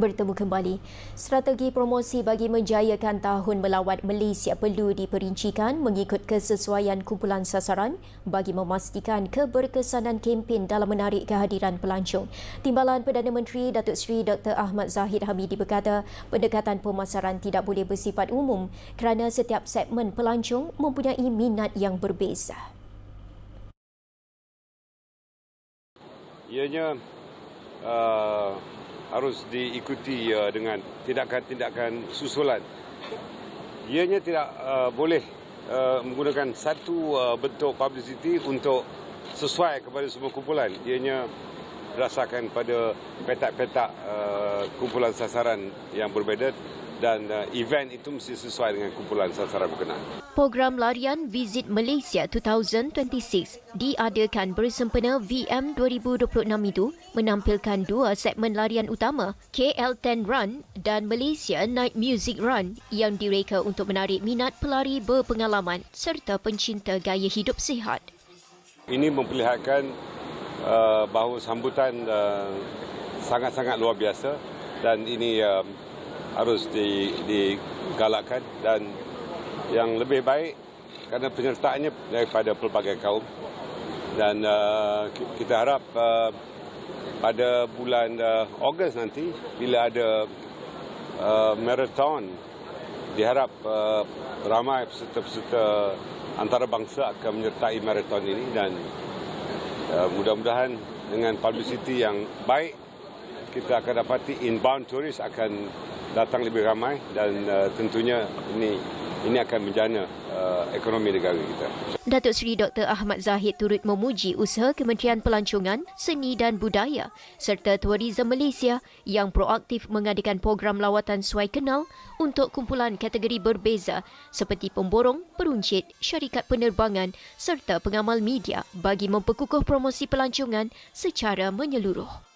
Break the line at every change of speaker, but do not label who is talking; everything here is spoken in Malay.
Bertemu kembali. Strategi promosi bagi menjayakan Tahun Melawat Malaysia perlu diperincikan mengikut kesesuaian kumpulan sasaran bagi memastikan keberkesanan kempen dalam menarik kehadiran pelancong. Timbalan Perdana Menteri Datuk Seri Dr. Ahmad Zahid Hamidi berkata, pendekatan pemasaran tidak boleh bersifat umum kerana setiap segmen pelancong mempunyai minat yang berbeza.
Ianya harus diikuti dengan tindakan-tindakan susulan. Ianya tidak boleh menggunakan satu bentuk publicity untuk sesuai kepada semua kumpulan. Ianya berdasarkan pada petak-petak kumpulan sasaran yang berbeza dan event itu mesti sesuai dengan kumpulan sasaran berkenaan.
Program larian Visit Malaysia 2026 diadakan bersempena VM 2026 itu menampilkan dua segmen larian utama, KL10 Run dan Malaysia Night Music Run yang direka untuk menarik minat pelari berpengalaman serta pencinta gaya hidup sihat.
Ini memperlihatkan bahawa sambutan sangat-sangat luar biasa dan ini harus digalakkan dan yang lebih baik kerana penyertaannya daripada pelbagai kaum dan kita harap pada bulan Ogos nanti bila ada marathon diharap ramai peserta-peserta antarabangsa akan menyertai marathon ini dan mudah-mudahan dengan publicity yang baik kita akan dapati inbound tourist akan datang lebih ramai dan tentunya ini akan menjana ekonomi negara kita.
Datuk Seri Dr. Ahmad Zahid turut memuji usaha Kementerian Pelancongan, Seni dan Budaya serta Tourism Malaysia yang proaktif mengadakan program lawatan suai kenal untuk kumpulan kategori berbeza seperti pemborong, peruncit, syarikat penerbangan serta pengamal media bagi memperkukuh promosi pelancongan secara menyeluruh.